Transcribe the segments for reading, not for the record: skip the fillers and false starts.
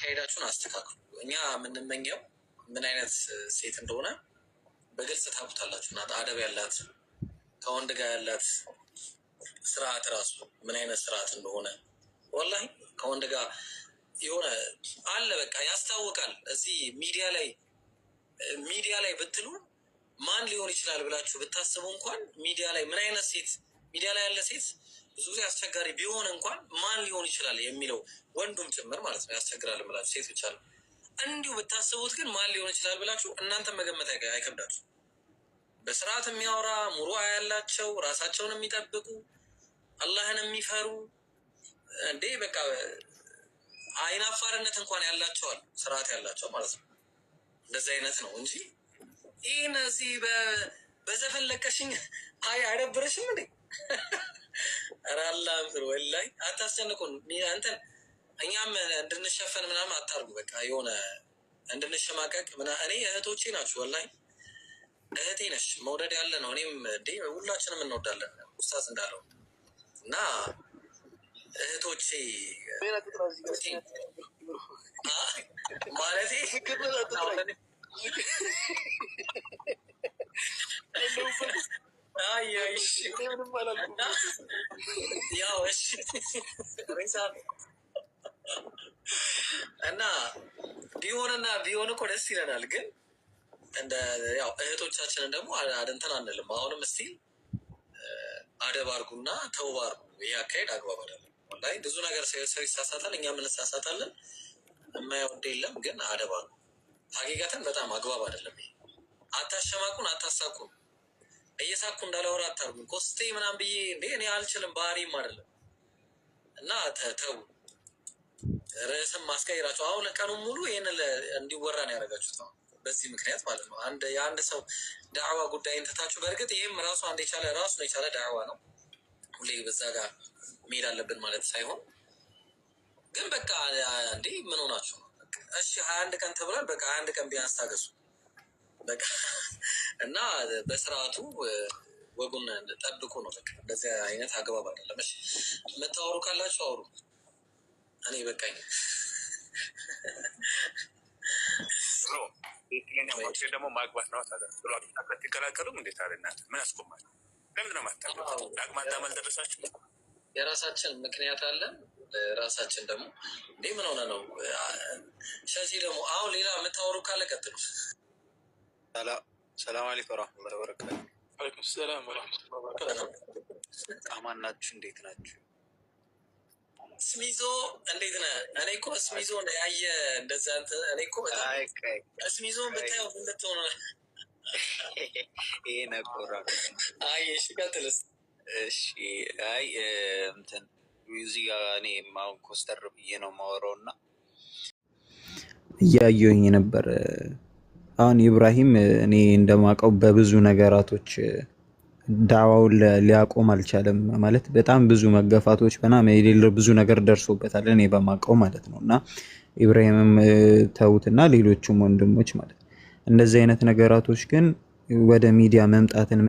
አካሄዳችሁን አስተካክሉ። እኛ የምንመኘው ምን አይነት ሴት እንደሆነ በግልጽ ታውቁታላችሁ። እና አደብ ያላት ከወንድ ጋር ያላት ስርዓት ራሱ ምን አይነት ስርዓት እንደሆነ ወላሂ ከወንድ ጋር የሆነ አለ በቃ ያስታውቃል። እዚህ ሚዲያ ላይ ብትሉ ማን ሊሆን ይችላል ብላችሁ ብታስቡ እንኳን ሚዲያ ላይ ምን አይነት ሴት ሚዲያ ላይ ያለ ሴት ብዙ ጊዜ አስቸጋሪ ቢሆን እንኳን ማን ሊሆን ይችላል የሚለው ወንዱም ጭምር ማለት ነው ያስቸግራል ብላችሁ ሴት ብቻ ነው እንዲሁ ብታስቡት ግን ማን ሊሆን ይችላል ብላችሁ እናንተ መገመት አይከብዳችሁ። በስርዓት የሚያወራ ሙሩዓ ያላቸው ራሳቸውን የሚጠብቁ አላህን የሚፈሩ እንዴ በቃ አይናፋርነት እንኳን ያላቸዋል ስርዓት ያላቸው ማለት ነው። እንደዚህ አይነት ነው እንጂ ይህን እዚህ በዘፈን ለቀሽኝ አይደብረሽም እንዴ? ኧረ አላህን ፍሩ ወላሂ አታስጨንቁን። አንተን እኛም እንድንሸፈን ምናምን አታርጉ። በቃ የሆነ እንድንሸማቀቅ እኔ እህቶቼ ናችሁ ወላሂ እህቴ ነሽ መውደድ ያለ ነው። እኔም እንዴ ሁላችንም እንወዳለን ኡስታዝ እንዳለው እና እህቶቼ ማለቴ እና ቢሆን እኮ ደስ ይለናል። ግን እንደ ያው እህቶቻችንን ደግሞ እንትን አንልም። አሁንም እስቲል አደብ አድርጉና ተውባ አድርጉ። ይህ አካሄድ አግባብ አይደለም። ወላሂ ብዙ ነገር ሰው ይሳሳታል፣ እኛም እንሳሳታለን። የማይወድ የለም። ግን አደብ አድርጉ። ሀቂቀትን በጣም አግባብ አይደለም። ይሄ አታሸማቁን፣ አታሳቁን። እየሳኩ እንዳላወራ አታርጉ። ኮስቴ ምናምን ብዬ እንዴ እኔ አልችልም፣ ባህሪም አይደለም። እና ተው ርዕስም ማስቀይራችሁ። አሁን ቀኑን ሙሉ ይህን እንዲወራ ነው ያደረጋችሁት ነው በዚህ ምክንያት ማለት ነው። የአንድ ሰው ዳዕዋ ጉዳይ እንትታችሁ። በእርግጥ ይህም ራሱን የቻለ ዳዕዋ ነው። ሁሌ በዛ ጋር መሄድ አለብን ማለት ሳይሆን ግን በቃ እንዴ ምን ሆናችሁ ነው? እሺ 21 ቀን ተብሏል። በቃ 21 ቀን ቢያንስ ታገሱ በቃ እና በስርዓቱ ወጉን ጠብቁ ነው በቃ። እንደዚህ አይነት አግባብ አይደለም። እሺ የምታወሩ ካላችሁ አውሩ። እኔ በቃኝ። ደግሞ ማግባት ነው ትከላከሉም እንዴት አለ እናት ምን አስቆማል? ለምንድነው ማታገባቱ? ዳግማታ አልደረሳችሁ? የራሳችን ምክንያት አለን። ራሳችን ደግሞ እንዴ ምን ሆነ ነው ሸዚህ ደግሞ አሁን ሌላ የምታወሩ ካለ ቀጥሉ። ሰላም አለይኩም ወራህመቱላሂ ወበረካቱ። ወአለይኩም ሰላም ወራህመቱላሂ ወበረካቱ። አማን ናችሁ? እንዴት ናችሁ? ስሚዞ እንዴት ነህ? እኔ እኮ ስሚዞ ያየ እንደዛ እኔ እኮ ስሚዞን ብታየው ምንድትሆነ ይሄ ነቆራ። አይ እሺ ቀጥልስ። እሺ አይ እንትን እዚህ ጋር እኔ ማውን ኮስተር ብዬ ነው የማወራው እና እያየሁኝ ነበር። አሁን ኢብራሂም እኔ እንደማውቀው በብዙ ነገራቶች ዳዋውን ሊያቆም አልቻለም። ማለት በጣም ብዙ መገፋቶች በጣም የሌለ ብዙ ነገር ደርሶበታል እኔ በማውቀው ማለት ነው። እና ኢብራሂምም ተውትና ሌሎቹም ወንድሞች ማለት እንደዚህ አይነት ነገራቶች ግን ወደ ሚዲያ መምጣትን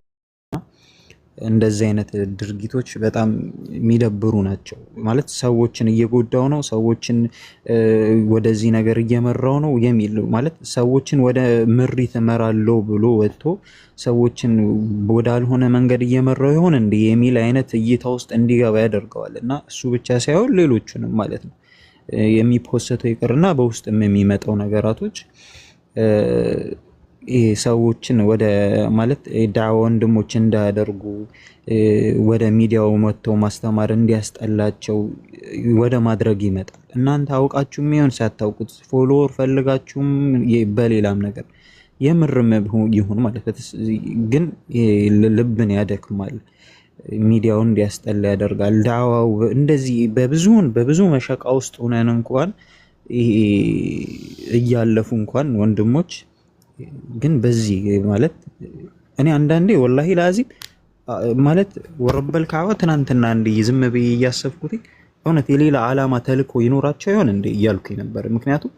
እንደዚህ አይነት ድርጊቶች በጣም የሚደብሩ ናቸው። ማለት ሰዎችን እየጎዳው ነው፣ ሰዎችን ወደዚህ ነገር እየመራው ነው የሚል ማለት ሰዎችን ወደ ምሪት እመራለሁ ብሎ ወጥቶ ሰዎችን ወዳልሆነ መንገድ እየመራው ይሆን እንዴ የሚል አይነት እይታ ውስጥ እንዲገባ ያደርገዋል። እና እሱ ብቻ ሳይሆን ሌሎቹንም ማለት ነው የሚፖስተው ይቅርና በውስጥም የሚመጣው ነገራቶች ሰዎችን ወደ ማለት ዳዋ ወንድሞች እንዳያደርጉ ወደ ሚዲያው መጥተው ማስተማር እንዲያስጠላቸው ወደ ማድረግ ይመጣል። እናንተ አውቃችሁም ይሁን ሳታውቁት ፎሎወር ፈልጋችሁም በሌላም ነገር የምርም ይሁን ማለት ግን ልብን ያደክማል፣ ሚዲያውን እንዲያስጠላ ያደርጋል። ዳዋው እንደዚህ በብዙ መሸቃ ውስጥ ሆነን እንኳን እያለፉ እንኳን ወንድሞች ግን በዚህ ማለት እኔ አንዳንዴ ወላሂ ላዚም ማለት ወረበል ካዋ ትናንትና እንደ ዝም ብዬ እያሰብኩት እውነት የሌላ ዓላማ ተልኮ ይኖራቸው ይሆን እንደ እያልኩኝ ነበር። ምክንያቱም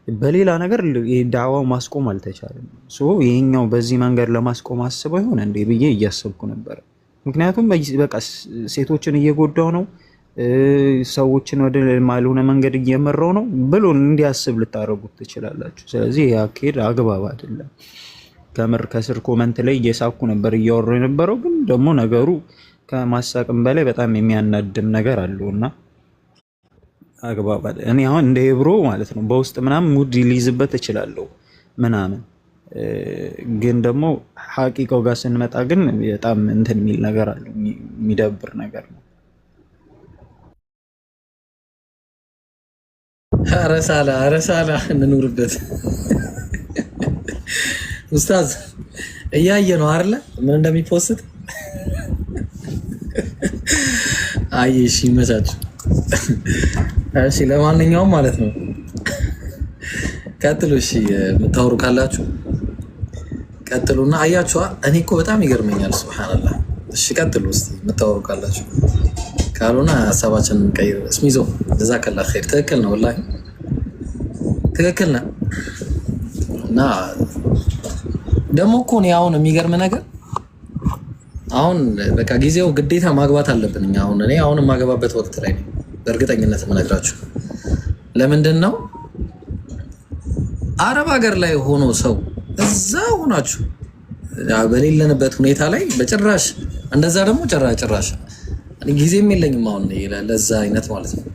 በሌላ ነገር ዳዋው ማስቆም አልተቻለም። ይሄኛው በዚህ መንገድ ለማስቆም አስበው ይሆን እንደ ብዬ እያሰብኩ ነበር። ምክንያቱም በቃ ሴቶችን እየጎዳው ነው፣ ሰዎችን ወደ ማልሆነ መንገድ እየመራው ነው ብሎ እንዲያስብ ልታረጉት ትችላላችሁ። ስለዚህ ይህ አካሄድ አግባብ አይደለም። ከምር ከስር ኮመንት ላይ እየሳኩ ነበር እያወሩ የነበረው፣ ግን ደግሞ ነገሩ ከማሳቅም በላይ በጣም የሚያናድም ነገር አለውና አግባብ አይደለም። እኔ አሁን እንደ ብሮ ማለት ነው በውስጥ ምናምን ሙድ ሊይዝበት እችላለሁ ምናምን፣ ግን ደግሞ ሐቂቃው ጋር ስንመጣ ግን በጣም እንትን የሚል ነገር አለው፣ የሚደብር ነገር ነው። አረሳላ እንኑርበት። ኡስታዝ እያየ ነው አይደለ ምን እንደሚፖስት። አይ እሺ ይመቻችሁ። እሺ ለማንኛውም ማለት ነው ቀጥሉ። እሺ የምታወሩ ካላችሁ ቀጥሉና፣ አያችኋ እኔ እኮ በጣም ይገርመኛል። ሱብሃንአላህ። እሺ ቀጥሉ እስቲ የምታወሩ ካላችሁ፣ ካልሆነ ሀሳባችንን እንቀይር። እስሚዞ ጀዛከላህ ኸይር። ትክክል ነው ወላሂ ትክክል ነው። እና ደግሞ እኮ እኔ አሁን የሚገርም ነገር አሁን በቃ ጊዜው ግዴታ ማግባት አለብን እኛ። እኔ አሁን የማገባበት ወቅት ላይ ነኝ በእርግጠኝነት የምነግራችሁ። ለምንድን ነው አረብ ሀገር ላይ ሆኖ ሰው እዛ ሆናችሁ በሌለንበት ሁኔታ ላይ በጭራሽ እንደዛ ደግሞ ጭራሽ ጊዜም የለኝም አሁን ለዛ አይነት ማለት ነው።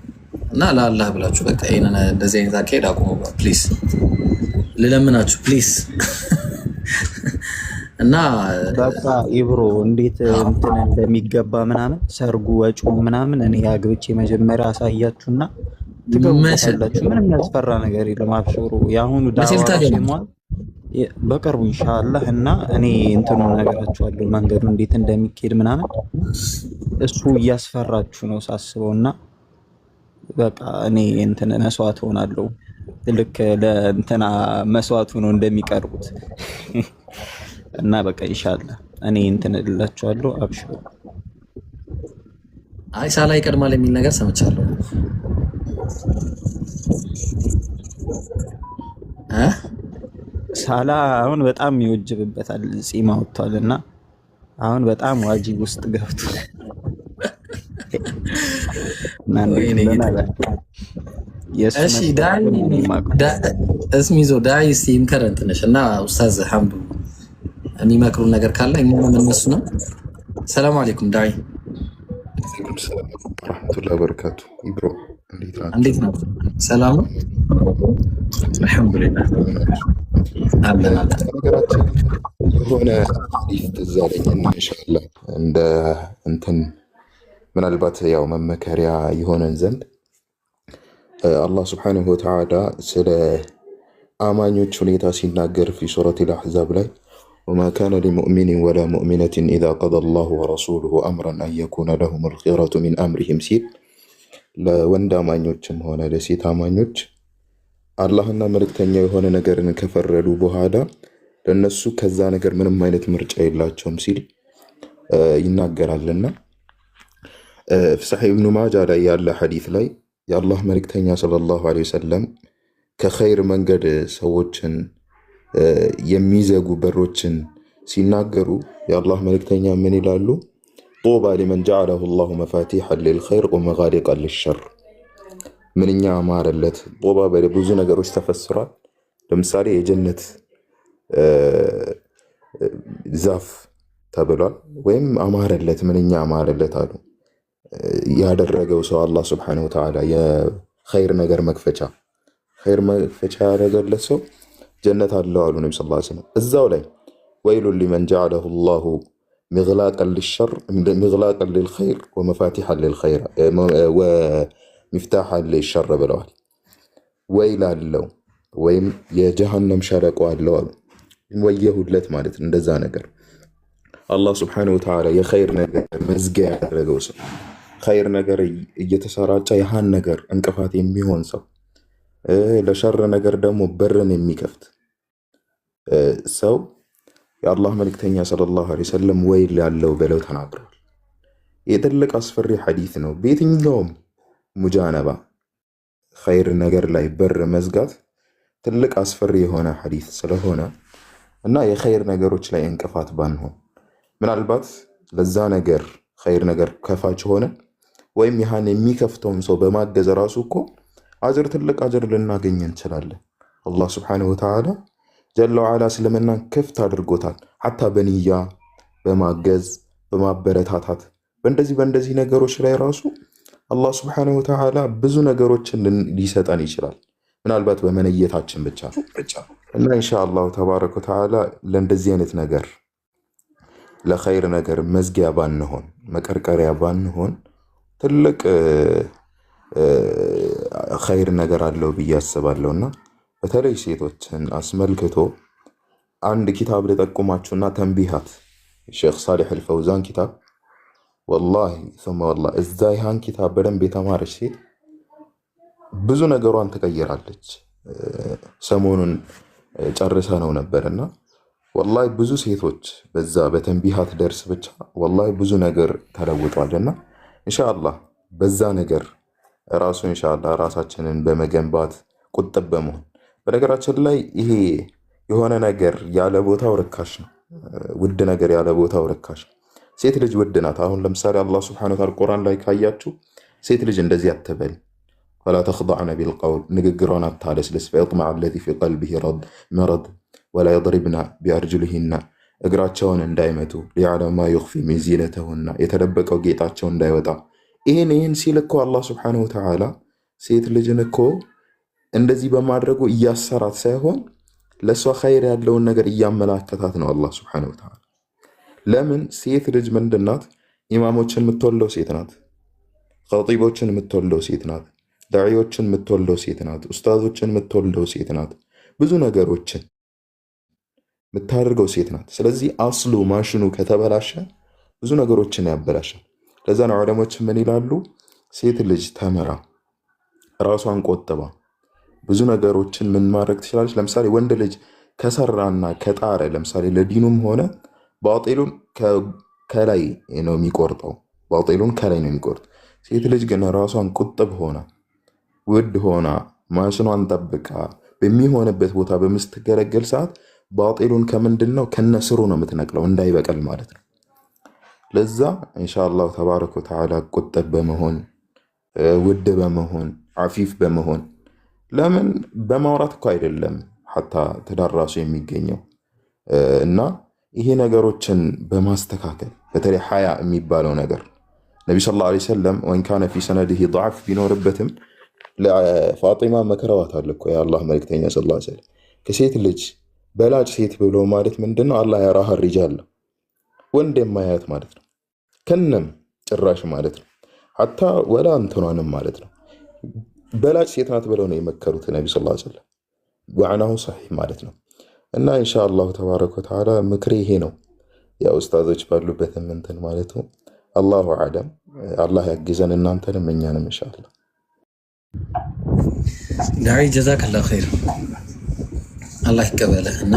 እና ለአላህ ብላችሁ በቃ ይሄንን እንደዚህ አይነት አካሄድ አቁሙ ፕሊዝ፣ ልለምናችሁ ፕሊዝ። እና በቃ ኢብሮ እንዴት እንትን እንደሚገባ ምናምን ሰርጉ ወጪው ምናምን እኔ አግብቼ መጀመሪያ አሳያችሁና ትገቡታላችሁ። ምንም ያስፈራ ነገር የለም። አብሽሩ። የአሁኑ ዳዋ በቅርቡ ኢንሻአላህ። እና እኔ እንትኑ ነገራችኋለሁ መንገዱ እንዴት እንደሚካሄድ ምናምን። እሱ እያስፈራችሁ ነው ሳስበውና በቃ እኔ እንትን መስዋዕት ሆናለሁ። ልክ ለእንትና መስዋዕቱ ነው እንደሚቀርቡት እና በቃ ኢንሻአላህ እኔ እንትን እላችኋለሁ። አብሽሩ። አይ ሳላ ይቀድማል የሚል ነገር ሰምቻለሁ። ሳላ አሁን በጣም ይወጅብበታል፣ ጺም አውጥቷልና አሁን በጣም ዋጂብ ውስጥ ገብቷል። እሺ እስሚዞ ዳይ እስቲ ይምከረን ትንሽ እና ኡስታዝ ሐምዱ የሚመክሩን ነገር ካለ እኛ የምንነሱ ነው። ሰላም አለይኩም ዳይ። ወአለይኩም ሰላም ወራህመቱላሂ ወበረካቱ። ኢብሮ እንዴት ነው? ሰላም ነው? አልሐምዱሊላህ አለን። ነገራችን የሆነ ሐዲስ ትዝ አለኝና ኢንሻአላህ እንደ እንትን ምናልባት ያው መመከሪያ የሆነን ዘንድ አላህ ስብሓነሁ ወተዓላ ስለ አማኞች ሁኔታ ሲናገር ፊ ሱረቲል አሕዛብ ላይ ወማ ካነ ሊሙእሚኒን ወላ ሙእሚነትን ኢዛ ቀደ አላሁ ወረሱሉሁ አምረን አን የኩነ ለሁሙል ኺየረቱ ሚን አምሪሂም ሲል ለወንድ አማኞችም ሆነ ለሴት አማኞች አላህና መልእክተኛው የሆነ ነገርን ከፈረዱ በኋላ ለነሱ ከዛ ነገር ምንም አይነት ምርጫ የላቸውም ሲል ይናገራልና ሰሒህ ኢብኑ ማጃ ላይ ያለ ሐዲስ ላይ የአላህ መልእክተኛ ሰለላሁ ዐለይሂ ወሰለም ከኸይር መንገድ ሰዎችን የሚዘጉ በሮችን ሲናገሩ የአላህ መልእክተኛ ምን ይላሉ? ጡባ ሊመን ጀዐለሁ ላሁ መፋቲሐን ሊልኸይር ወመጋሊቀን ሊሸር። ምንኛ አማረለት። ጡባ በብዙ ነገሮች ተፈስሯል። ለምሳሌ የጀነት ዛፍ ተብሏል። ወይም አማረለት፣ ምንኛ አማረለት አሉ ያደረገው ሰው አላህ ስብሓነሁ ወተዓላ የኸይር ነገር መክፈቻ ያደረገለት ሰው ጀነት አለው አሉ ነቢ ሰለላሁ ዐለይሂ ወሰለም። እዛው ላይ ወይሉን ሊመን ጀዐለሁ ላሁ ሚግላቀን ሊልኸይር ወመፋቲሐን ወሚፍታሐን ሊሸር ብለዋል። ወይል አለው ወይም የጀሃነም ሸለቆ አለው አሉ። ወየሁለት ማለት እንደዛ ነገር አላህ ስብሓነሁ ወተዓላ የኸይር ነገር መዝጊያ ያደረገው ሰው፣ ኸይር ነገር እየተሰራጨ ያሃን ነገር እንቅፋት የሚሆን ሰው፣ ለሸር ነገር ደግሞ በርን የሚከፍት ሰው የአላህ መልእክተኛ ሰለላሁ ዐለይሂ ወሰለም ወይል ያለው ብለው ተናግረዋል። የትልቅ አስፈሪ ሐዲስ ነው። በየትኛውም ሙጃነባ ኸይር ነገር ላይ በር መዝጋት ትልቅ አስፈሪ የሆነ ሐዲስ ስለሆነ እና የኸይር ነገሮች ላይ እንቅፋት ባንሆን፣ ምናልባት ለዛ ነገር ኸይር ነገር ከፋች ሆነ ወይም ያህን የሚከፍተውን ሰው በማገዝ ራሱ እኮ አጅር ትልቅ አጅር ልናገኝ እንችላለን። አላህ ስብሓነሁ ወተዓላ ጀለ ወዓላ እስልምናን ክፍት አድርጎታል። ሐታ በንያ በማገዝ በማበረታታት በእንደዚህ ነገሮች ላይ ራሱ አላህ ስብሓነሁ ወተዓላ ብዙ ነገሮችን ሊሰጠን ይችላል። ምናልባት በመነየታችን ብቻ እና ኢንሻአላሁ ተባረከ ወተዓላ ለእንደዚህ አይነት ነገር ለኸይር ነገር መዝጊያ ባንሆን መቀርቀሪያ ባንሆን ትልቅ ኸይር ነገር አለው ብዬ አስባለሁና በተለይ ሴቶችን አስመልክቶ አንድ ኪታብ ልጠቁማችሁና ተንቢሃት ሼኽ ሳሊሕ አልፈውዛን ኪታብ ወላሂ ثم والله እዛ ይህን ኪታብ በደንብ የተማረች ሴት ብዙ ነገሯን ትቀይራለች። ሰሞኑን ጨርሰ ነው ነበርና ወላሂ ብዙ ሴቶች በዛ በተንቢሃት ደርስ ብቻ ወላሂ ብዙ ነገር ተለውጧልና ኢንሻአላህ በዛ ነገር ራሱ ኢንሻአላህ ራሳችንን በመገንባት ቁጥብ በመሆን በነገራችን ላይ ይሄ የሆነ ነገር ያለ ቦታው ርካሽ ነው። ውድ ነገር ያለ ቦታው ርካሽ ነው። ሴት ልጅ ውድ ናት። አሁን ለምሳሌ አላህ ሱብሓነሁ ወተዓላ ቁርአን ላይ ካያችሁ ሴት ልጅ እንደዚህ አትበል ወላ ተኽضዕነ ቢልቀውል ንግግሯን አታለስልስ ፈየጥመዐ አለዚ ፊ ቀልቢሂ መረድ ወላ የድሪብነ ቢአርጁሊሂነ እግራቸውን እንዳይመቱ ሊየዕለመ ማ ዩኽፊ ሚን ዚነተሁነ የተደበቀው ጌጣቸው እንዳይወጣ። ይህን ሲል እኮ አላህ ሱብሓነሁ ወተዓላ ሴት ልጅን እኮ እንደዚህ በማድረጉ እያሰራት ሳይሆን ለእሷ ኸይር ያለውን ነገር እያመላከታት ነው አላህ ሱብሓነሁ ወተዓላ። ለምን ሴት ልጅ ምንድናት? ኢማሞችን የምትወልደው ሴት ናት። ኸጢቦችን የምትወልደው ሴት ናት። ዳዒዎችን የምትወልደው ሴት ናት። ኡስታዞችን የምትወልደው ሴት ናት። ብዙ ነገሮችን የምታደርገው ሴት ናት። ስለዚህ አስሉ ማሽኑ ከተበላሸ ብዙ ነገሮችን ያበላሻል። ለዛ ነው ዑለሞች ምን ይላሉ? ሴት ልጅ ተምራ ራሷን ቆጥባ ብዙ ነገሮችን ምን ማድረግ ትችላለች። ለምሳሌ ወንድ ልጅ ከሰራና ከጣረ ለምሳሌ ለዲኑም ሆነ ባጢሉን ከላይ ነው የሚቆርጠው። ባጢሉን ከላይ ነው የሚቆርጠው። ሴት ልጅ ግን ራሷን ቁጥብ ሆና ውድ ሆና ማሽኗን ጠብቃ በሚሆንበት ቦታ በምስትገለገል ሰዓት ባጢሉን ከምንድነው ከነስሩ ነው የምትነቅለው እንዳይበቀል ማለት ነው። ለዛ ኢንሻአላህ ተባረከ ወተዓላ ቁጥብ በመሆን ውድ በመሆን አፊፍ በመሆን ለምን በማውራት እኮ አይደለም ሐታ ትዳር ራሱ የሚገኘው እና ይሄ ነገሮችን በማስተካከል በተለይ ሐያ የሚባለው ነገር ነቢ ሰለላሁ ዐለይሂ ወሰለም ወን ካነ ፊ ሰነዲሂ ضعፍ ቢኖርበትም ለፋጢማ መከረዋታል እኮ የአላህ መልእክተኛ ሰለላሁ ዐለይሂ ወሰለም ከሴት ልጅ በላጭ ሴት ብሎ ማለት ምንድነው? አላህ ያራህ ሪጃል ወንድ የማያት ማለት ነው። ከነም ጭራሽ ማለት ነው። ሐታ ወላ እንትኗንም ማለት ነው። በላጭ ሴት ናት ብለው ነው የመከሩት ነቢ ሰለላሁ ዐለይሂ ወሰለም ወዐናሁ ሰሒህ ማለት ነው። እና ኢንሻአላህ ተባረከ ወተዓላ ምክሬ ይሄ ነው። ያ ኡስታዞች ባሉበት እንትን ማለት ነው። አላሁ አዕለም። አላህ ያግዘን እናንተንም እኛንም ኢንሻአላህ። ዳዒ ጀዛከላሁ ኸይር አላህ ይቀበልህ። እና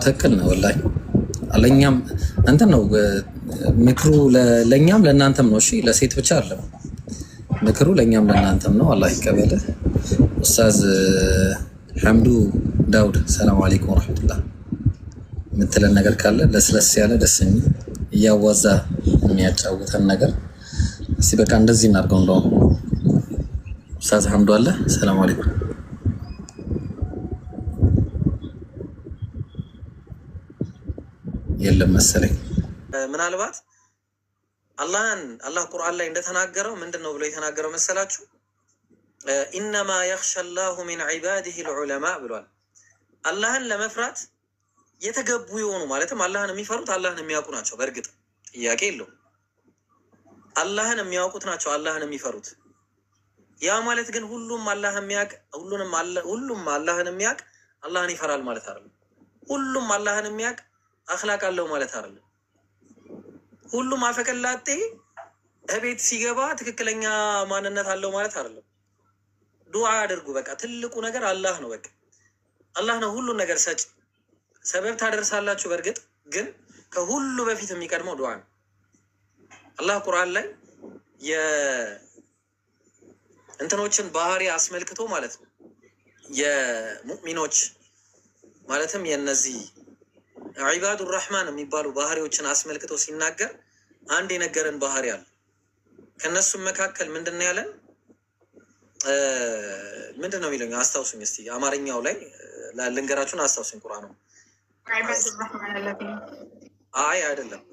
ትክክል ነው ወላሂ። ለእኛም እንትን ነው ምክሩ ለእኛም ለእናንተም ነው። እሺ ለሴት ብቻ አይደለም ምክሩ፣ ለእኛም ለእናንተም ነው። አላህ ይቀበልህ። ኡስታዝ ሐምዱ ዳውድ ሰላም አለይኩም ወራህመቱላህ የምትለን ነገር ካለ ለስለስ ያለ ደስ የሚል እያዋዛ የሚያጫውተን ነገር እስቲ በቃ እንደዚህ እናድርገው። እንደውም ኡስታዝ ሐምዱ አለ። ሰላም አለይኩም። የለም መሰለኝ። ምናልባት አላህ ቁርአን ላይ እንደተናገረው ምንድነው ብሎ የተናገረው መሰላችሁ? ኢነማ የኽሸ ላሁ ሚን ዒባዲሂ ልዑለማ ብሏል። አላህን ለመፍራት የተገቡ የሆኑ ማለትም አላህን የሚፈሩት አላህን የሚያውቁ ናቸው። በእርግጥ ጥያቄ የለውም። አላህን የሚያውቁት ናቸው አላህን የሚፈሩት። ያ ማለት ግን ሁሉም አላህን የሚያውቅ ሁሉም አላህን የሚያውቅ አላህን ይፈራል ማለት አይደለም። ሁሉም አላህን የሚያውቅ አኽላቅ አለው ማለት አይደለም። ሁሉም አፈቀላጤ እቤት ሲገባ ትክክለኛ ማንነት አለው ማለት አይደለም። ዱዓ አድርጉ። በቃ ትልቁ ነገር አላህ ነው። በቃ አላህ ነው ሁሉን ነገር ሰጭ። ሰበብ ታደርሳላችሁ። በእርግጥ ግን ከሁሉ በፊት የሚቀድመው ዱዓ ነው። አላህ ቁርአን ላይ የእንትኖችን ባህሪ አስመልክቶ ማለት ነው የሙእሚኖች ማለትም የነዚህ ዒባዱ ራህማን የሚባሉ ባህሪዎችን አስመልክቶ ሲናገር አንድ የነገረን ባህሪ አለ። ከነሱም መካከል ምንድን ነው ያለን? ምንድን ነው የሚለኝ? አስታውሱኝ እስቲ አማርኛው ላይ ልንገራችሁን፣ አስታውሱኝ። ቁርአኑ አይ አይደለም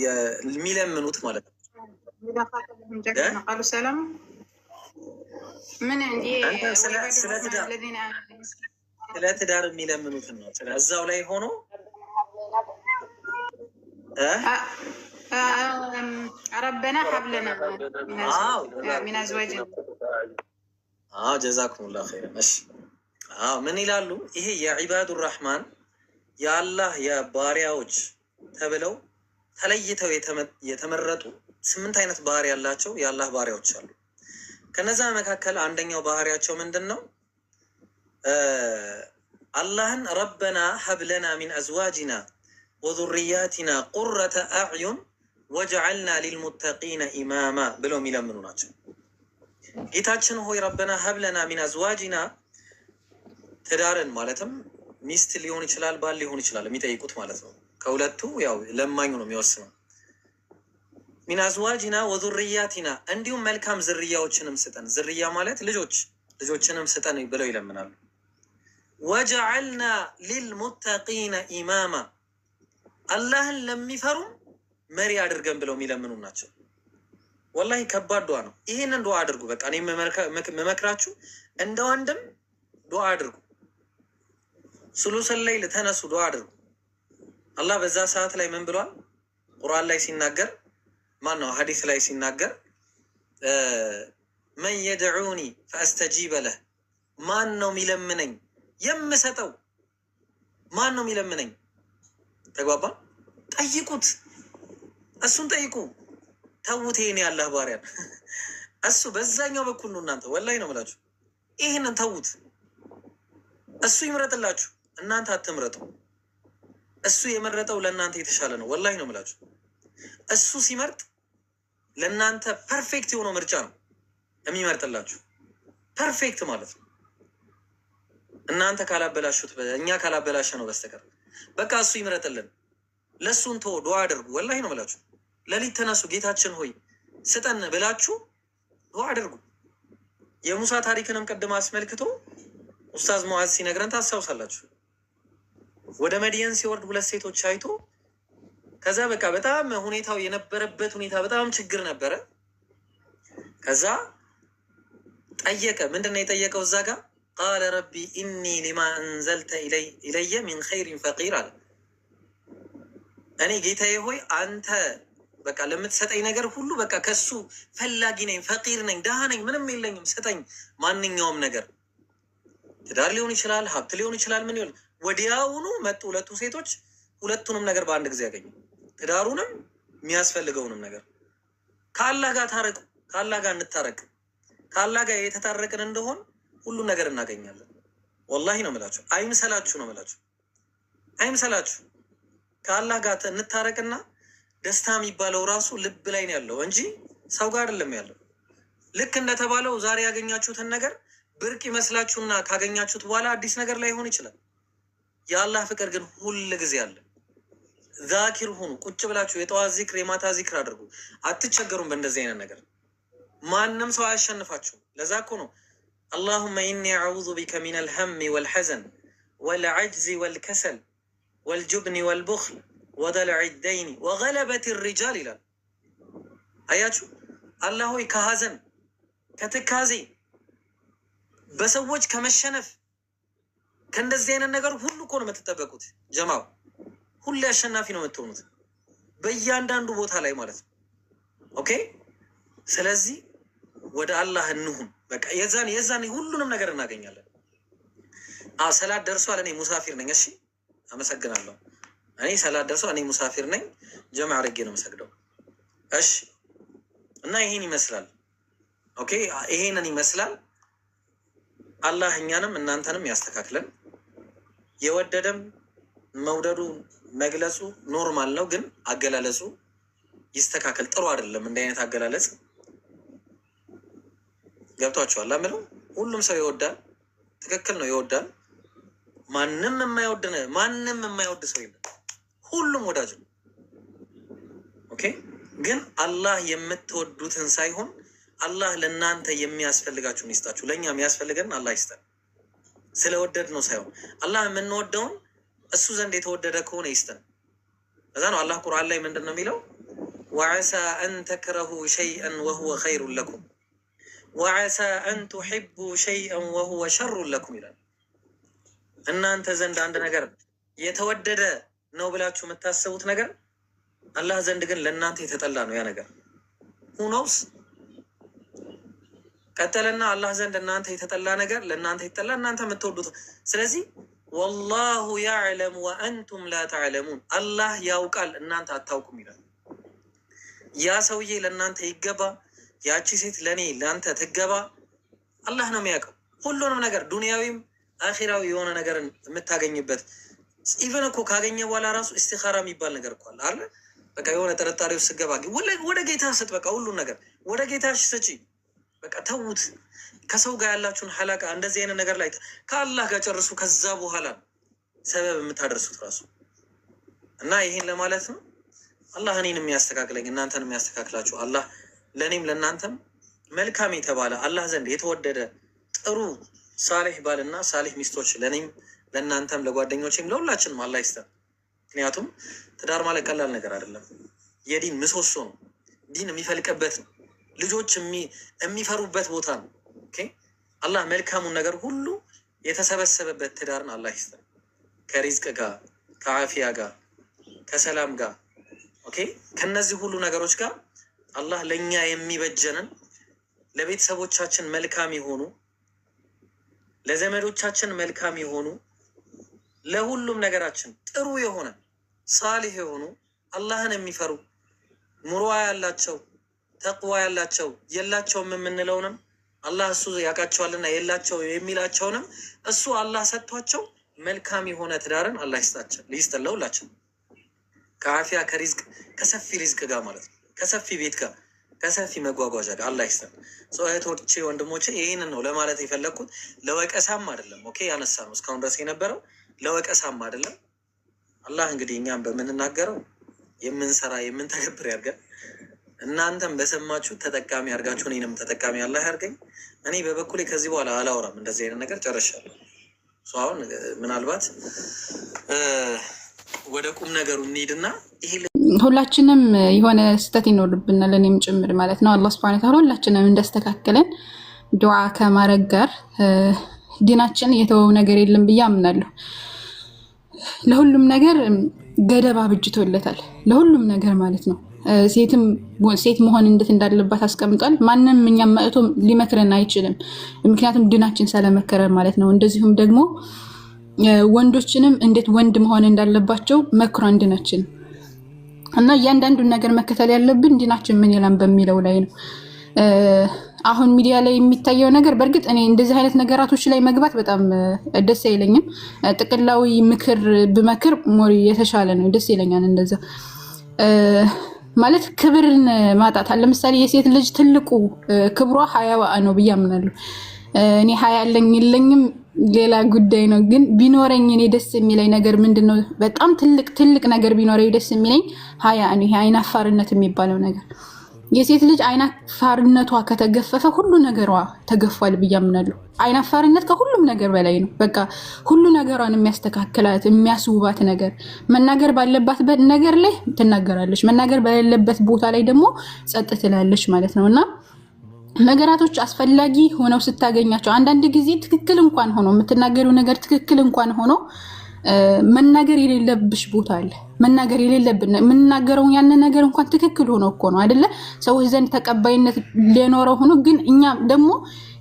የሚለምኑት ማለት ነው። ስለ ትዳር የሚለምኑትን ነው። እዛው ላይ ሆኖ ረበና ሀብለና ሚን አዝዋጅና ጀዛኩሙላ ኸይረን። እሺ ምን ይላሉ? ይሄ የዒባዱ ራህማን የአላህ የባሪያዎች ተብለው ተለይተው የተመረጡ 8 አይነት ባህሪ ያላቸው የአላህ ባሪያዎች አሉ። ከነዛ መካከል አንደኛው ባህሪያቸው ምንድን ነው? አላህን ረበና ሀብለና ሚን አዝዋጅና ወዙርያቲና ቁረተ አዕዩን ወጀዐልና ሊልሙተቂነ ኢማማ ብለው የሚለምኑ ናቸው። ጌታችን ሆይ ረበና ሀብለና ሚን አዝዋጅና፣ ትዳርን ማለትም ሚስት ሊሆን ይችላል፣ ባል ሊሆን ይችላል፣ የሚጠይቁት ማለት ነው። ከሁለቱ ያው ለማኙ ነው የሚወስነው። ሚን አዝዋጅና ወዙርያቲና፣ እንዲሁም መልካም ዝርያዎችንም ስጠን። ዝርያ ማለት ልጆችንም ስጠን ብለው ይለምናሉ። ወጀዐልና ሊልሙተቂነ ኢማማ፣ አላህን ለሚፈሩም መሪ አድርገን ብለው የሚለምኑ ናቸው። ወላሂ ከባድ ዱዓ ነው። ይህንን ዱዓ አድርጉ። በቃ እኔ መመክራችሁ እንደ ወንድም ዱዓ አድርጉ። ሱሉሰል ለይል ተነሱ፣ ዱዓ አድርጉ። አላህ በዛ ሰዓት ላይ ምን ብሏል? ቁርአን ላይ ሲናገር ሐዲስ ላይ ሲናገር መን የድዑኒ ፈአስተጂበ ለህ፣ ማን ነው የሚለምነኝ የምሰጠው? ማን ነው የሚለምነኝ? ተግባባን? ጠይቁት፣ እሱን ጠይቁ። ተውት፣ ይሄን ያላህ ባሪያን እሱ በዛኛው በኩል ነው። እናንተ ወላሂ ነው የምላችሁ፣ ይህንን ተውት። እሱ ይምረጥላችሁ፣ እናንተ አትምረጡ። እሱ የመረጠው ለእናንተ የተሻለ ነው። ወላሂ ነው የምላችሁ። እሱ ሲመርጥ ለእናንተ ፐርፌክት የሆነው ምርጫ ነው የሚመርጥላችሁ። ፐርፌክት ማለት ነው። እናንተ ካላበላሹት፣ እኛ ካላበላሸ ነው በስተቀር በቃ እሱ ይምረጥልን። ለእሱን ተወ፣ ዱዓ አድርጉ። ወላሂ ነው የምላችሁ። ሌሊት ተነሱ፣ ጌታችን ሆይ ስጠን ብላችሁ ዱዓ አድርጉ። የሙሳ ታሪክንም ቅድም አስመልክቶ ኡስታዝ ሙዓዝ ሲነግረን ታስታውሳላችሁ። ወደ መድየን ሲወርድ 2 ሴቶች አይቶ ከዛ በቃ በጣም ሁኔታው የነበረበት ሁኔታ በጣም ችግር ነበረ። ከዛ ጠየቀ። ምንድን ነው የጠየቀው? እዛ ጋር ቃለ ረቢ ኢኒ ሊማ አንዘልተ ኢለየ ሚን ኸይሪን ፈቂር አለ። እኔ ጌታዬ ሆይ አንተ በቃ ለምትሰጠኝ ነገር ሁሉ በቃ ከሱ ፈላጊ ነኝ፣ ፈቂር ነኝ፣ ድሃ ነኝ፣ ምንም የለኝም፣ ስጠኝ ማንኛውም ነገር። ትዳር ሊሆን ይችላል፣ ሀብት ሊሆን ይችላል፣ ምን ይሆን። ወዲያውኑ መጡ 2 ሴቶች፣ ሁለቱንም ነገር በአንድ ጊዜ ያገኙ። ትዳሩንም የሚያስፈልገውንም ነገር። ከአላህ ጋር ታረቁ፣ ከአላህ ጋር እንታረቅ። ከአላህ ጋር የተታረቅን እንደሆን ሁሉም ነገር እናገኛለን። ወላሂ ነው የምላችሁ። አይምሰላችሁ ነው የምላችሁ፣ አይምሰላችሁ። ከአላህ ጋር እንታረቅና ደስታ የሚባለው ራሱ ልብ ላይ ነው ያለው እንጂ ሰው ጋር አይደለም ያለው። ልክ እንደተባለው ዛሬ ያገኛችሁትን ነገር ብርቅ ይመስላችሁና ካገኛችሁት በኋላ አዲስ ነገር ላይ ሆን ይችላል። የአላህ ፍቅር ግን ሁል ጊዜ አለ። ዛኪር ሁኑ። ቁጭ ብላችሁ የጠዋት ዚክር የማታ ዚክር አድርጉ። አትቸገሩም በእንደዚህ አይነት ነገር። ማንም ሰው አያሸንፋችሁም። ለዛ እኮ ነው አላሁመ ኢኒ አዑዙ ቢከ ሚነል ሀሚ ወልሐዘን ወልዐጅዚ ወልከሰል ወልጁብኒ ወልቡኽል ወደልዕ ደይኒ ወገለበት ሪጃል ይላል። አያችሁ፣ አላህ ሆይ ከሀዘን ከትካዜ በሰዎች ከመሸነፍ ከእንደዚህ አይነት ነገር ሁሉ እኮ ነው የምትጠበቁት። ጀማው ሁሌ አሸናፊ ነው የምትሆኑት በእያንዳንዱ ቦታ ላይ ማለት ነው። ኦኬ፣ ስለዚህ ወደ አላህ እንሁን። በቃ የዛኔ ሁሉንም ነገር እናገኛለን። ሰላት ደርሷል፣ እኔ ሙሳፊር ነኝ። እሺ፣ አመሰግናለሁ። እኔ ሰላት ደርሷል፣ እኔ ሙሳፊር ነኝ። ጀማ አድርጌ ነው የምሰግደው። እሺ፣ እና ይሄን ይመስላል። ኦኬ፣ ይሄንን ይመስላል። አላህ እኛንም እናንተንም ያስተካክለን። የወደደም መውደዱ መግለጹ ኖርማል ነው፣ ግን አገላለጹ ይስተካከል። ጥሩ አይደለም እንዲህ አይነት አገላለጽ። ገብቷችኋል? አምለው ሁሉም ሰው ይወዳል፣ ትክክል ነው፣ ይወዳል። ማንም የማይወድ ሰው የለም። ሁሉም ወዳጅ ነው። ኦኬ፣ ግን አላህ የምትወዱትን ሳይሆን አላህ ለእናንተ የሚያስፈልጋችሁን ይስጣችሁ። ለእኛ የሚያስፈልገን አላህ ይስጠን። ስለወደድ ነው ሳይሆን አላህ የምንወደውን እሱ ዘንድ የተወደደ ከሆነ ይስጠን። እዛ ነው አላህ ቁርአን ላይ ምንድን ነው የሚለው? ወዐሳ አን ተክረሁ ሸይአን ወሁወ ኸይሩን ለኩም ወዐሳ አን ቱሒቡ ሸይአን ወሁወ ሸሩን ለኩም ይላል። እናንተ ዘንድ አንድ ነገር የተወደደ ነው ብላችሁ የምታስቡት ነገር አላህ ዘንድ ግን ለእናንተ የተጠላ ነው ያ ነገር። ሁኖስ ቀጠለና አላህ ዘንድ እናንተ የተጠላ ነገር ለእናንተ የተጠላ እናንተ የምትወዱት። ስለዚህ ወላሁ ያዕለም ወአንቱም ላ ተዕለሙን፣ አላህ ያውቃል እናንተ አታውቁም ይላል። ያ ሰውዬ ለእናንተ ይገባ፣ ያቺ ሴት ለእኔ ለአንተ ትገባ፣ አላህ ነው የሚያውቀው ሁሉንም ነገር፣ ዱንያዊም አኺራዊ የሆነ ነገርን የምታገኝበት። ኢቨን እኮ ካገኘ በኋላ ራሱ ኢስቲኻራ የሚባል ነገር እኮ አለ። በቃ የሆነ ጥርጣሬ ውስጥ ስገባ ወደ ጌታ ስጥ፣ በቃ ሁሉን ነገር ወደ ጌታሽ ስጪ፣ በቃ ተዉት። ከሰው ጋር ያላችሁን ሐላቃ እንደዚህ አይነት ነገር ላይ ከአላህ ጋር ጨርሱ። ከዛ በኋላ ሰበብ የምታደርሱት ራሱ እና ይሄን ለማለት ነው። አላህ እኔን የሚያስተካክለኝ እናንተን የሚያስተካክላችሁ አላህ ለእኔም ለእናንተም መልካም የተባለ አላህ ዘንድ የተወደደ ጥሩ ሳሌሕ ባልና ሳሌሕ ሚስቶች ለእኔም ለእናንተም ለጓደኞችም ለሁላችንም አላህ ይስጠን። ምክንያቱም ትዳር ማለት ቀላል ነገር አይደለም። የዲን ምሰሶ ነው። ዲን የሚፈልቅበት ነው። ልጆች የሚፈሩበት ቦታ ነው። አላህ መልካሙን ነገር ሁሉ የተሰበሰበበት ትዳርን አላህ ይስጠን። ከሪዝቅ ጋር፣ ከአፊያ ጋር፣ ከሰላም ጋር ከነዚህ ሁሉ ነገሮች ጋር አላህ ለእኛ የሚበጀንን ለቤተሰቦቻችን መልካም የሆኑ ለዘመዶቻችን መልካም የሆኑ ለሁሉም ነገራችን ጥሩ የሆነ ሳሊህ የሆኑ አላህን የሚፈሩ ሙሩዋ ያላቸው ተቅዋ ያላቸው የላቸውም የምንለውንም አላህ እሱ ያውቃቸዋልና የላቸው የሚላቸውንም እሱ አላህ ሰጥቷቸው መልካም የሆነ ትዳርን አላህ ይስጠን ለሁላችን። ከአፊያ ከሪዝቅ ከሰፊ ሪዝቅ ጋር ማለት ነው። ከሰፊ ቤት ጋር ከሰፊ መጓጓዣ ጋር አላህ ይስጠን። እህቶቼ ወንድሞቼ፣ ይህንን ነው ለማለት የፈለግኩት። ለወቀሳም አይደለም ያነሳ ነው እስካሁን ድረስ የነበረው ለወቀሳም አይደለም። አላህ እንግዲህ እኛም በምንናገረው የምንሰራ የምንተገብር ያድርገን። እናንተም በሰማችሁ ተጠቃሚ ያድርጋችሁ። እኔንም ተጠቃሚ አላህ ያድርገኝ። እኔ በበኩሌ ከዚህ በኋላ አላወራም። እንደዚህ አይነት ነገር ጨርሻለሁ። አሁን ምናልባት ወደ ቁም ነገሩ እንሂድና ይሄ ሁላችንም የሆነ ስህተት ይኖርብናል፣ እኔም ጭምር ማለት ነው። አላህ ሱብሓነሁ ወተዓላ ሁላችንም እንዳስተካከለን ዱዓ ከማድረግ ጋር ዲናችን የተወው ነገር የለም ብዬ አምናለሁ። ለሁሉም ነገር ገደብ አብጅቶለታል፣ ለሁሉም ነገር ማለት ነው። ሴት መሆን እንዴት እንዳለባት አስቀምጧል። ማንም እኛም መጥቶ ሊመክረን አይችልም፣ ምክንያቱም ዲናችን ስለመከረን ማለት ነው። እንደዚሁም ደግሞ ወንዶችንም እንዴት ወንድ መሆን እንዳለባቸው መክሯን ዲናችን እና እያንዳንዱን ነገር መከተል ያለብን ዲናችን ምን ይላል በሚለው ላይ ነው። አሁን ሚዲያ ላይ የሚታየው ነገር በእርግጥ እኔ እንደዚህ አይነት ነገራቶች ላይ መግባት በጣም ደስ አይለኝም። ጥቅላዊ ምክር ብመክር ሞሪ የተሻለ ነው፣ ደስ ይለኛል። እንደዛ ማለት ክብርን ማጣት። ለምሳሌ የሴት ልጅ ትልቁ ክብሯ ሀያዋ ነው ብዬ አምናለሁ። እኔ ሀያ አለኝ የለኝም ሌላ ጉዳይ ነው። ግን ቢኖረኝ እኔ ደስ የሚለኝ ነገር ምንድነው? በጣም ትልቅ ነገር ቢኖረኝ ደስ የሚለኝ ሀያ ነው። ይሄ አይናፋርነት የሚባለው ነገር የሴት ልጅ አይናፋርነቷ ከተገፈፈ ሁሉ ነገሯ ተገፏል ብዬ አምናለሁ። አይናፋርነት ከሁሉም ነገር በላይ ነው። በቃ ሁሉ ነገሯን የሚያስተካክላት የሚያስውባት ነገር መናገር ባለባት ነገር ላይ ትናገራለች፣ መናገር በሌለበት ቦታ ላይ ደግሞ ጸጥ ትላለች ማለት ነው። እና ነገራቶች አስፈላጊ ሆነው ስታገኛቸው አንዳንድ ጊዜ ትክክል እንኳን ሆኖ የምትናገረው ነገር ትክክል እንኳን ሆኖ መናገር የሌለብሽ ቦታ አለ። መናገር የሌለብን የምንናገረው ያን ነገር እንኳን ትክክል ሆኖ እኮ ነው አይደለ? ሰዎች ዘንድ ተቀባይነት ሊኖረው ሆኖ ግን እኛ ደግሞ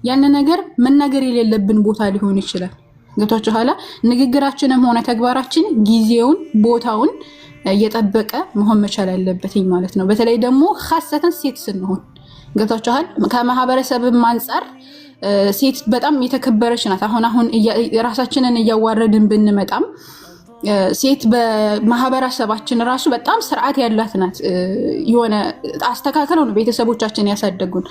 ያን ነገር መናገር የሌለብን ቦታ ሊሆን ይችላል። ገብቷችሁ ኋላ ንግግራችንም ሆነ ተግባራችን ጊዜውን ቦታውን እየጠበቀ መሆን መቻል አለበት ማለት ነው። በተለይ ደግሞ ኻሰተን ሴት ስንሆን ገብቷችኋል። ከማህበረሰብም አንፃር ሴት በጣም የተከበረች ናት። አሁን ራሳችንን እያዋረድን ብንመጣም ሴት በማህበረሰባችን ራሱ በጣም ስርዓት ያላት ናት። የሆነ አስተካክለው ነው ቤተሰቦቻችን ያሳደጉን።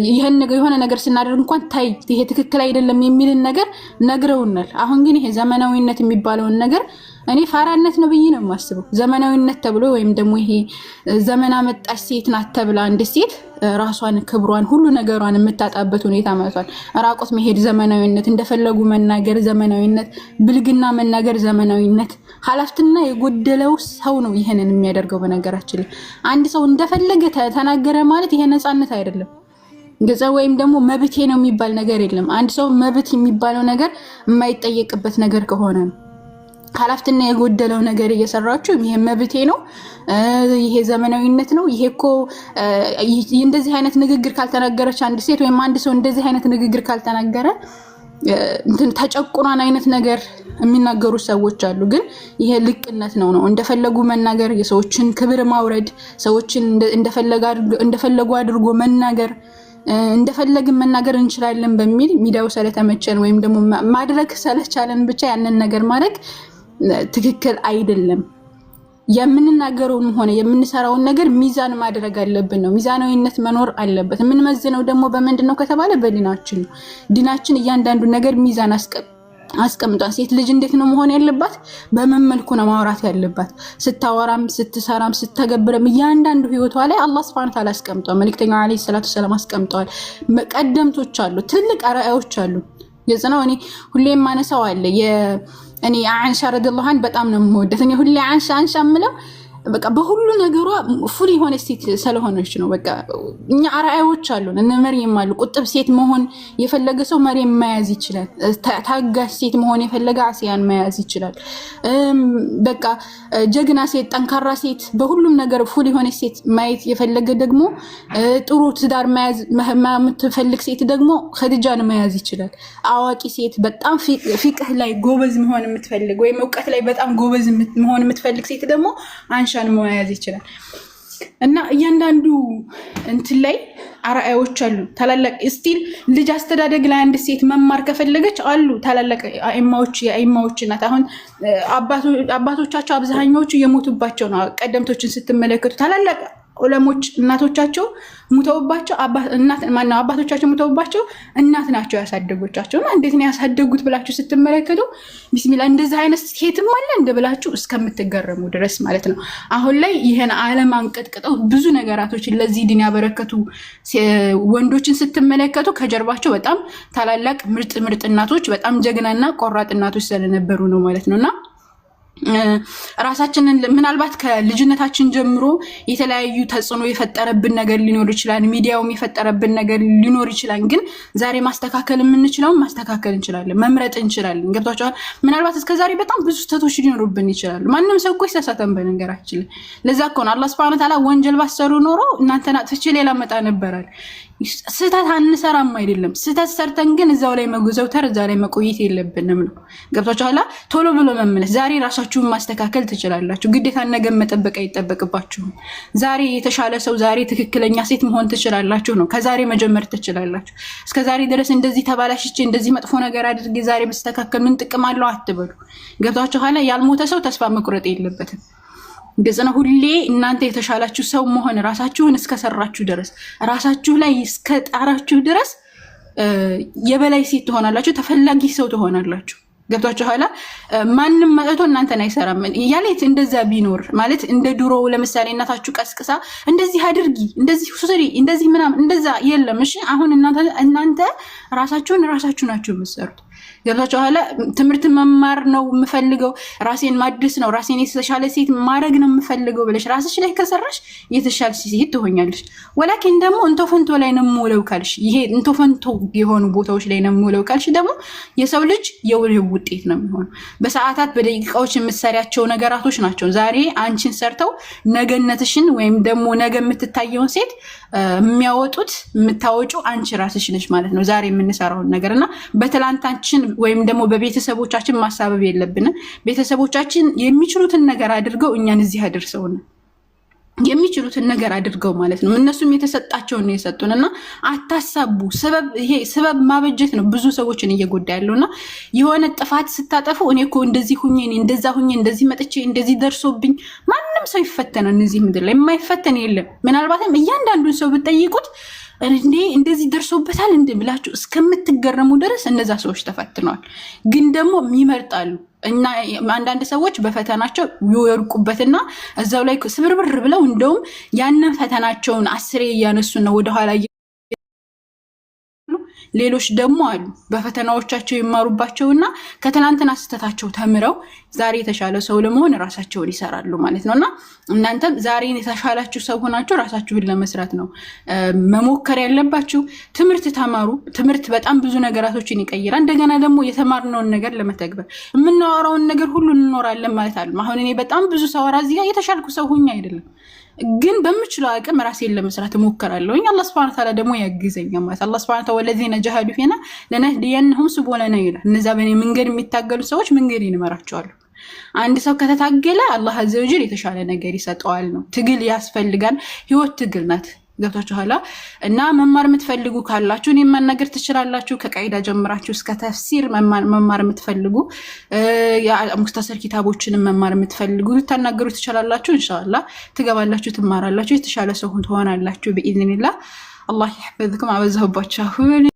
ይሄን ነገር የሆነ ነገር ስናደርግ እንኳን ታይ ይሄ ትክክል አይደለም የሚልን ነገር ነግረውናል። አሁን ግን ይሄ ዘመናዊነት የሚባለውን ነገር እኔ ፋራነት ነው ብዬ ነው የማስበው። ዘመናዊነት ተብሎ ወይም ደግሞ ይሄ ዘመን አመጣሽ ሴት ናት ተብላ አንድ ሴት ራሷን ክብሯን ሁሉ ነገሯን የምታጣበት ሁኔታ መጥቷል። ራቆት መሄድ ዘመናዊነት፣ እንደፈለጉ መናገር ዘመናዊነት፣ ብልግና መናገር ዘመናዊነት። ኃላፊነትና የጎደለው ሰው ነው ይሄንን የሚያደርገው። በነገራችን ላይ አንድ ሰው እንደፈለገ ተናገረ ማለት ይሄ ነፃነት አይደለም። ገዛ ወይም ደግሞ መብቴ ነው የሚባል ነገር የለም። አንድ ሰው መብት የሚባለው ነገር የማይጠየቅበት ነገር ከሆነ ነው። ኃላፊነት የጎደለው ነገር እየሰራችሁ ይሄ መብቴ ነው፣ ይሄ ዘመናዊነት ነው፣ ይሄ እኮ እንደዚህ አይነት ንግግር ካልተናገረች አንድ ሴት ወይም አንድ ሰው እንደዚህ አይነት ንግግር ካልተናገረ እንትን ተጨቁናን አይነት ነገር የሚናገሩ ሰዎች አሉ። ግን ይሄ ልቅነት ነው። እንደፈለጉ መናገር፣ የሰዎችን ክብር ማውረድ፣ ሰዎችን እንደፈለጉ አድርጎ መናገር፣ እንደፈለግን መናገር እንችላለን በሚል ሚዲያው ስለተመቸን ወይም ደግሞ ማድረግ ስለቻለን ብቻ ያንን ነገር ማድረግ ትክክል አይደለም። የምንናገረውን ሆነ የምንሰራውን ነገር ሚዛን ማድረግ አለብን ነው። ሚዛናዊነት መኖር አለበት። የምንመዝነው ደግሞ በምንድነው ከተባለ በዲናችን ነው። ዲናችን እያንዳንዱ ነገር ሚዛን አስቀምጧል። ሴት ልጅ እንዴት ነው መሆን ያለባት? በምን መልኩ ነው ማውራት ያለባት? ስታወራም፣ ስትሰራም፣ ስትተገብረም እያንዳንዱ ህይወቷ ላይ አላህ Subhanahu Wa Ta'ala አስቀምጧል። መልእክተኛው አለይሂ ሰላቱ ሰላም አስቀምጠዋል። ቀደምቶች አሉ፣ ትልቅ አርአያዎች አሉ። የጽናው እኔ ሁሌም ማነሳው አለ እኔ አይሻ ረዲየላሁ ዐንሃ በጣም ነው የምወደት። እኔ ሁሌ አይሻ የምለው በቃ በሁሉ ነገሯ ፉል የሆነ ሴት ስለሆነች ነው። በቃ እኛ አርአያዎች አሉን። እነ መርየም አሉ። ቁጥብ ሴት መሆን የፈለገ ሰው መርየም መያዝ ይችላል። ታጋሽ ሴት መሆን የፈለገ አሲያን መያዝ ይችላል። በቃ ጀግና ሴት፣ ጠንካራ ሴት፣ በሁሉም ነገር ፉል የሆነ ሴት ማየት የፈለገ ደግሞ ጥሩ ትዳር መያዝ የምትፈልግ ሴት ደግሞ ኸዲጃን መያዝ ይችላል። አዋቂ ሴት፣ በጣም ፊቅህ ላይ ጎበዝ መሆን የምትፈልግ ወይም እውቀት ላይ በጣም ጎበዝ መሆን የምትፈልግ ሴት ደግሞ አንሻን መያዝ ይችላል። እና እያንዳንዱ እንትን ላይ አርአያዎች አሉ። ታላላቅ ስቲል ልጅ አስተዳደግ ላይ አንድ ሴት መማር ከፈለገች አሉ ታላላቅ የአይማዎች እናት። አሁን አባቶቻቸው አብዛኛዎቹ የሞቱባቸው ነው። ቀደምቶችን ስትመለከቱ ታላላቅ ዑለሞች እናቶቻቸው ሙተውባቸው አባቶቻቸው ሙተውባቸው እናት ናቸው ያሳደጎቻቸው። እና እንዴት ነው ያሳደጉት ብላችሁ ስትመለከቱ ቢስሚላህ እንደዚህ አይነት ሴትም አለ እንደ ብላችሁ እስከምትገረሙ ድረስ ማለት ነው። አሁን ላይ ይሄን ዓለም አንቀጥቅጠው ብዙ ነገራቶችን ለዚህ ዲን ያበረከቱ ወንዶችን ስትመለከቱ ከጀርባቸው በጣም ታላላቅ ምርጥ እናቶች፣ በጣም ጀግናና ቆራጥ እናቶች ስለነበሩ ነው ማለት ነውና ራሳችንን ምናልባት ከልጅነታችን ጀምሮ የተለያዩ ተጽዕኖ የፈጠረብን ነገር ሊኖር ይችላል። ሚዲያውም የፈጠረብን ነገር ሊኖር ይችላል። ግን ዛሬ ማስተካከል የምንችለውን ማስተካከል እንችላለን፣ መምረጥ እንችላለን። ገብቷችኋል? ምናልባት እስከዛሬ በጣም ብዙ ስህተቶች ሊኖሩብን ይችላሉ። ማንም ሰው እኮ ይሳሳታል በነገራችን ላይ። ለዛ እኮ ነው አላህ Subhanahu Wa Ta'ala ወንጀል ባሰሩ ኖሮ እናንተን አጥፍቼ ሌላ መጣ ነበራል። ስህተት አንሰራም አይደለም። ስህተት ሰርተን ግን እዛው ላይ መጉዘውተር እዛው ላይ መቆየት የለብንም ነው። ገብቷችኋል? ቶሎ ብሎ መመለስ። ዛሬ ራሳችሁን ማስተካከል ትችላላችሁ። ግዴታ ነገ መጠበቅ አይጠበቅባችሁም። ዛሬ የተሻለ ሰው፣ ዛሬ ትክክለኛ ሴት መሆን ትችላላችሁ ነው። ከዛሬ መጀመር ትችላላችሁ። እስከዛሬ ድረስ እንደዚህ ተባላሽቼ እንደዚህ መጥፎ ነገር አድርጌ ዛሬ በስተካከል ምን ጥቅም አለው አትበሉ። ገብቷችኋል? ያልሞተ ሰው ተስፋ መቁረጥ የለበትም። ገጽና ሁሌ እናንተ የተሻላችሁ ሰው መሆን ራሳችሁን እስከሰራችሁ ድረስ ራሳችሁ ላይ እስከጣራችሁ ድረስ የበላይ ሴት ትሆናላችሁ፣ ተፈላጊ ሰው ትሆናላችሁ። ገብቷችኋል? ማንም መጥቶ እናንተን አይሰራም። ያለት እንደዛ ቢኖር ማለት እንደ ድሮ ለምሳሌ እናታችሁ ቀስቅሳ እንደዚህ አድርጊ፣ እንደዚህ ሱሪ፣ እንደዚህ ምናምን እንደዛ የለም። እሺ አሁን እናንተ ራሳችሁ ናችሁ የምትሰሩት። ገብቷችኋል? ትምህርት መማር ነው የምፈልገው፣ ራሴን ማድረስ ነው፣ ራሴን የተሻለ ሴት ማድረግ ነው የምፈልገው ብለሽ ራስሽ ላይ ከሰራሽ የተሻለ ሴት ትሆኛለሽ። ወላኪን ደግሞ እንቶፈንቶ ላይ ነው የምውለው ካልሽ፣ ይሄ እንቶፈንቶ የሆኑ ቦታዎች ላይ ነው የምውለው ካልሽ ደግሞ የሰው ልጅ የውልህ ውጤት ነው የሚሆነው። በሰዓታት በደቂቃዎች የምትሰሪያቸው ነገራቶች ናቸው ዛሬ አንቺን ሰርተው ነገነትሽን ወይም ደግሞ ነገ የምትታየውን ሴት የሚያወጡት የምታወጩ አንቺ ራስሽ ነሽ ማለት ነው። ዛሬ የምንሰራውን ነገርና በትላንታችን ወይም ደግሞ በቤተሰቦቻችን ማሳበብ የለብንም። ቤተሰቦቻችን የሚችሉትን ነገር አድርገው እኛን እዚህ አድርሰውና የሚችሉትን ነገር አድርገው ማለት ነው። እነሱም የተሰጣቸውን ነው የሰጡንና አታሳቡ። ሰበብ ማበጀት ነው ብዙ ሰዎችን እየጎዳ ያለውና የሆነ ጥፋት ስታጠፉ እኔ እኮ እንደዚህ ሁኜ እንደዛ ሁኜ እንደዚህ መጥቼ እንደዚህ ደርሶብኝ ማንም ሰው ይፈተናል። እዚህ ምድር ላይ የማይፈተን የለም። ምናልባትም እያንዳንዱን ሰው ብትጠይቁት እንዴ እንደዚህ ደርሶበታል እንዴ ብላችሁ እስከምትገረሙ ድረስ እነዛ ሰዎች ተፈትነዋል። ግን ደግሞ ይመርጣሉ እና አንዳንድ ሰዎች በፈተናቸው ይወርቁበትና እዛው ላይ ስብርብር ብለው እንደውም ያንን ፈተናቸውን አስሬ እያነሱ ነው ወደኋላ። ሌሎች ደግሞ አሉ በፈተናዎቻቸው ይማሩባቸውና ከትናንትና ስህተታቸው ተምረው ዛሬ የተሻለ ሰው ለመሆን ራሳቸውን ይሰራሉ ማለት ነውና እናንተም ዛሬ የተሻላችሁ ሰው ሆናችሁ ራሳችሁን ለመስራት ነው መሞከር ያለባችሁ። ትምህርት ተማሩ። ትምህርት በጣም ብዙ ነገራቶችን ይቀይራል። እንደገና ደግሞ የተማርነውን ነገር ለመተግበር የምናወራውን ነገር ሁሉ እንኖራለን ማለት አይደለም። አሁን እኔ በጣም ብዙ ሰው ራዚ ጋር የተሻልኩ ሰው ሆኜ አይደለም፣ ግን በምችለው አቅም ራሴን ለመስራት እሞክራለሁ። አላህ Subhanahu Wa Ta'ala ደግሞ ያግዘኛል ማለት አላህ Subhanahu Wa Ta'ala ወለዚነ ጀሃዱ ፊና ለነህዲየንሁም ሱቡለና ይላል። እነዛ በእኔ መንገድ የሚታገሉ ሰዎች መንገዴን እመራቸዋለሁ። አንድ ሰው ከተታገለ አላህ አዘ ወጀል የተሻለ ነገር ይሰጠዋል ነው። ትግል ያስፈልጋል። ህይወት ትግል ናት። ገብታችኋላ? እና መማር የምትፈልጉ ካላችሁ እኔን ማናገር ትችላላችሁ። ከቃይዳ ጀምራችሁ እስከ ተፍሲር መማር የምትፈልጉ ሙክተሰር ኪታቦችን መማር የምትፈልጉ ልታናገሩ ትችላላችሁ። ኢንሻአላህ ትገባላችሁ፣ ትማራላችሁ፣ የተሻለ ሰው ትሆናላችሁ በኢዝኒላህ። አላህ ይحفظكم። አበዛሁባችሁ።